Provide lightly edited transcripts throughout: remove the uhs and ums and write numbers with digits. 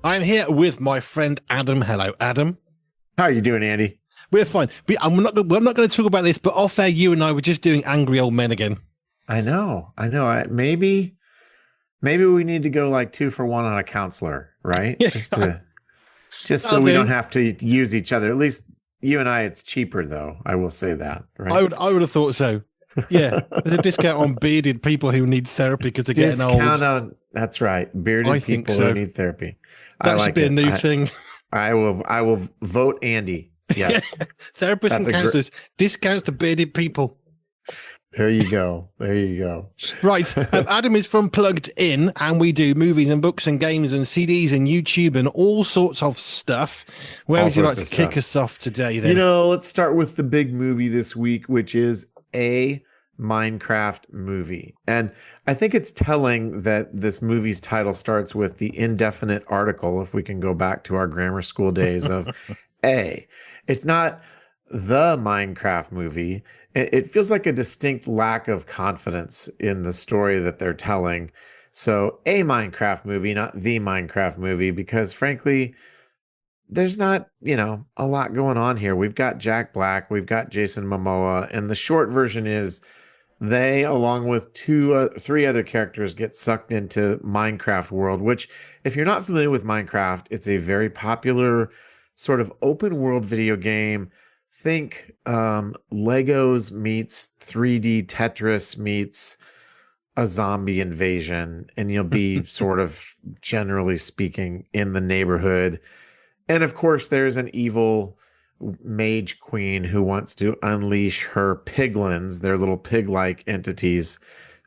I'm here with my friend Adam. Hello, Adam. How are you doing, Andy? We're fine. We're not going to talk about this, but off air, you and I were just doing angry old men again. I know. Maybe we need to go like 2 for 1 on a counselor, right? Yeah, Just I'll so we don't do. have to use each other. At least you and I, it's cheaper though. I will say that, right? I would have thought so. Yeah, there's a discount on bearded people who need therapy because they're getting Discount old. on that's right. I Bearded think people who so. need therapy. I That should like be a it. new I thing. I will vote Andy. Yeah, Yes. therapists That's and a great counselors discounts to bearded people. there you go. There you go. Right. Adam is from Plugged In, and we do movies and books and games and CDs and YouTube and all sorts of stuff. Where All would you like sorts to of stuff. kick us off today, then? Let's start with the big movie this week, which is a Minecraft movie. And I think it's telling that this movie's title starts with the indefinite article, if we can go back to our grammar school days of a. It's not the Minecraft movie. It feels like a distinct lack of confidence in the story that they're telling. So, a Minecraft movie, not the Minecraft movie, because frankly, there's not, a lot going on here. We've got Jack Black, we've got Jason Momoa, and the short version is they, along with three other characters, get sucked into Minecraft world, which, if you're not familiar with Minecraft, it's a very popular sort of open world video game. Think Legos meets 3D Tetris meets a zombie invasion, and you'll be sort of, generally speaking, in the neighborhood. And of course, there's an evil mage queen who wants to unleash her piglins, their little pig like entities.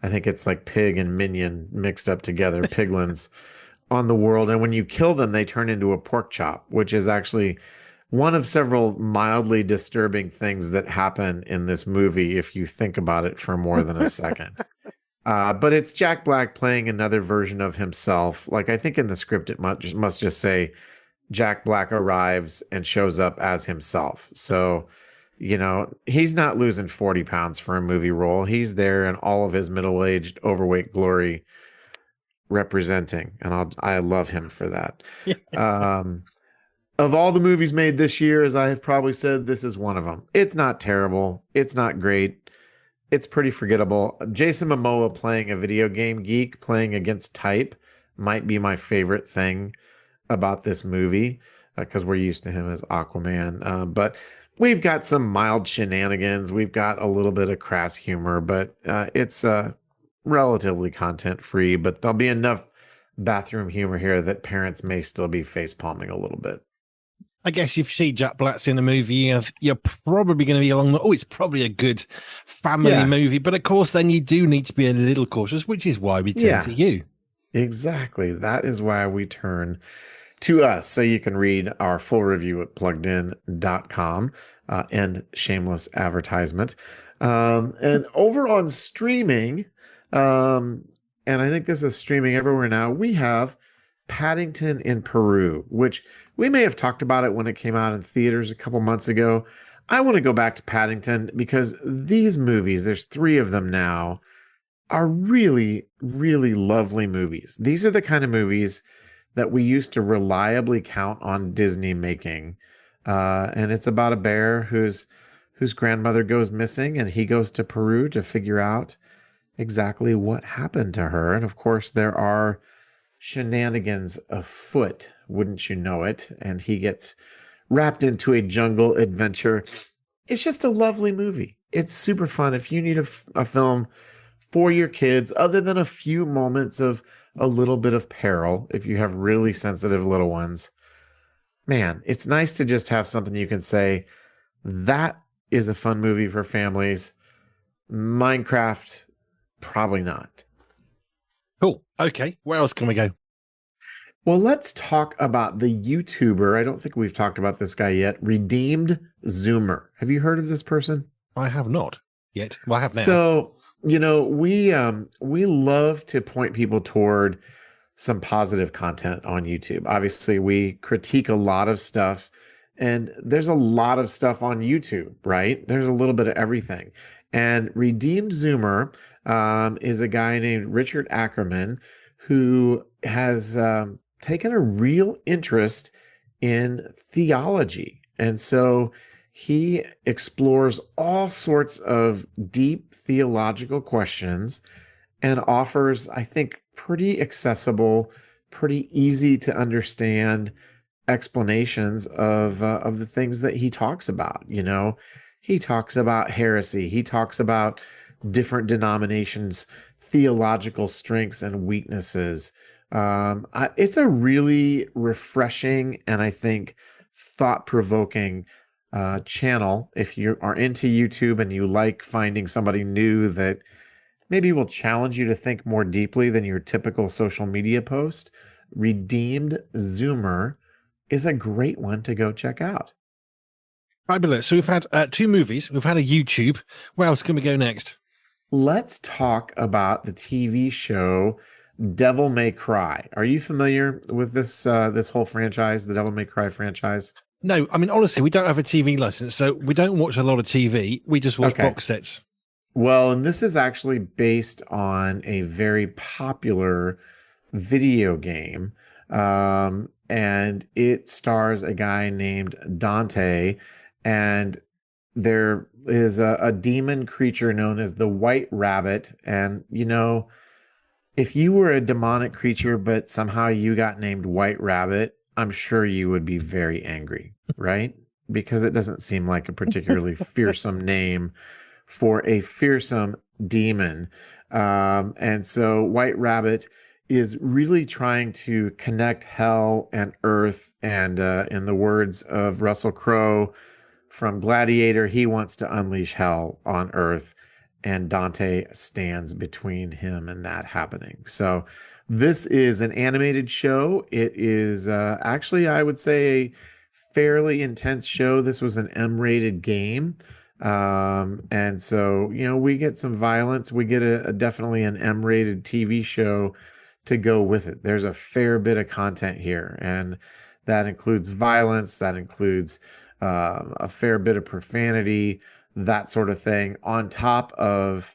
I think it's like pig and minion mixed up together, piglins on the world. And when you kill them, they turn into a pork chop, which is actually one of several mildly disturbing things that happen in this movie if you think about it for more than a second. But it's Jack Black playing another version of himself. Like I think in the script, it must just say Jack Black arrives and shows up as himself. So, he's not losing 40 pounds for a movie role. He's there in all of his middle-aged, overweight glory representing. And I love him for that. Yeah. Um, of all the movies made this year, as I have probably said, this is one of them. It's not terrible. It's not great. It's pretty forgettable. Jason Momoa playing a video game geek, playing against type, might be my favorite thing about this movie because we're used to him as Aquaman. But we've got some mild shenanigans. We've got a little bit of crass humor, but it's relatively content free. But there'll be enough bathroom humor here that parents may still be face palming a little bit. I guess if you see Jack Black's in a movie, you're probably going to be along the, oh, it's probably a good family Yeah, movie. But of course, then you do need to be a little cautious, which is why we turn to yeah, you. exactly. That is why we turn to us. So you can read our full review at pluggedin.com and shameless advertisement. And over on streaming, um, and I think this is streaming everywhere now, we have Paddington in Peru, which we may have talked about it when it came out in theaters a couple months ago. I want to go back to Paddington because these movies, there's three of them now, are really, really lovely movies. These are the kind of movies that we used to reliably count on Disney making. And it's about a bear whose grandmother goes missing, and he goes to Peru to figure out exactly what happened to her. And of course, there are shenanigans afoot, wouldn't you know it? And he gets wrapped into a jungle adventure. It's just a lovely movie. It's super fun. If you need a film for your kids, other than a few moments of a little bit of peril, if you have really sensitive little ones, man, it's nice to just have something you can say, that is a fun movie for families. Minecraft, probably not. Cool. Okay. Where else can we go? Well, let's talk about the YouTuber. I don't think we've talked about this guy yet. Redeemed Zoomer. Have you heard of this person? I have not yet. Well, I have now. So, we love to point people toward some positive content on YouTube. Obviously, we critique a lot of stuff, and there's a lot of stuff on YouTube, right? There's a little bit of everything. And Redeemed Zoomer is a guy named Richard Ackerman who has taken a real interest in theology. And so he explores all sorts of deep theological questions and offers, I think, pretty accessible, pretty easy to understand explanations of the things that he talks about. He talks about heresy. He talks about different denominations, theological strengths and weaknesses. It's a really refreshing and I think thought-provoking channel. If you are into YouTube and you like finding somebody new that maybe will challenge you to think more deeply than your typical social media post, Redeemed Zoomer is a great one to go check out. Fabulous. So we've had two movies. We've had a YouTube. Where else can we go next? Let's talk about the TV show Devil May Cry. Are you familiar with this whole franchise, the Devil May Cry franchise? No, I mean, honestly, we don't have a TV license, so we don't watch a lot of TV. We just watch Okay. box sets. Well, and this is actually based on a very popular video game. And it stars a guy named Dante, and there is a demon creature known as the White Rabbit. And, if you were a demonic creature, but somehow you got named White Rabbit, I'm sure you would be very angry, right? Because it doesn't seem like a particularly fearsome name for a fearsome demon. And so White Rabbit is really trying to connect hell and earth. And in the words of Russell Crowe from Gladiator, he wants to unleash hell on earth. And Dante stands between him and that happening. So this is an animated show. It is actually, I would say, a fairly intense show. This was an M-rated game. And so, we get some violence. We get a definitely an M-rated TV show to go with it. There's a fair bit of content here, and that includes violence, that includes a fair bit of profanity, that sort of thing, on top of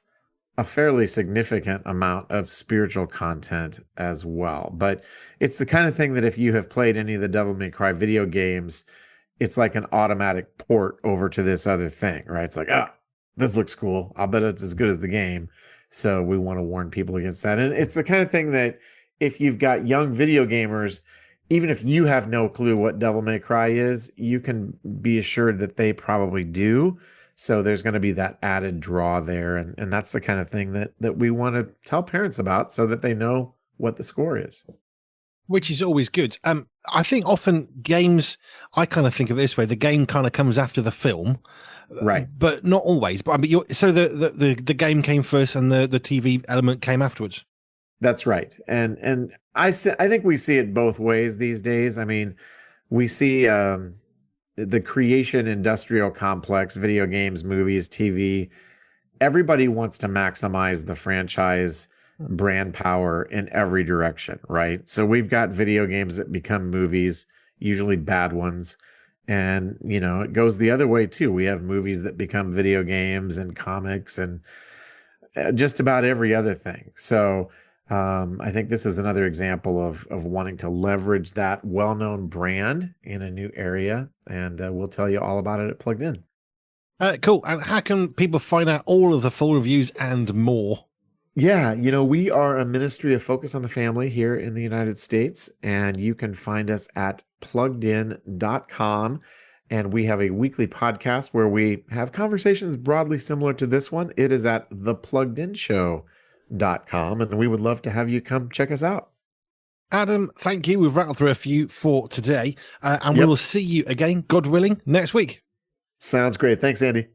a fairly significant amount of spiritual content as well. But it's the kind of thing that if you have played any of the Devil May Cry video games, it's like an automatic port over to this other thing, right? It's like, this looks cool. I'll bet it's as good as the game. So we want to warn people against that. And it's the kind of thing that if you've got young video gamers, even if you have no clue what Devil May Cry is, you can be assured that they probably do. So there's going to be that added draw there. And that's the kind of thing that we want to tell parents about so that they know what the score is. Which is always good. I think often games, I kind of think of it this way: the game kind of comes after the film, Right. but not always. But I mean, so the game came first, and the TV element came afterwards. That's right. And I think we see it both ways these days. I mean, we see the creation industrial complex, video games, movies, TV. Everybody wants to maximize the franchise brand power in every direction, right? So we've got video games that become movies, usually bad ones. And, it goes the other way too. We have movies that become video games and comics and just about every other thing. So I think this is another example of wanting to leverage that well-known brand in a new area. And we'll tell you all about it at Plugged In. Cool. And how can people find out all of the full reviews and more? Yeah, we are a ministry of Focus on the Family here in the United States, and you can find us at pluggedin.com. And we have a weekly podcast where we have conversations broadly similar to this one. It is at thepluggedinshow.com, and we would love to have you come check us out. Adam, thank you. We've rattled through a few for today, and we Yep. will see you again, God willing, next week. Sounds great. Thanks, Andy.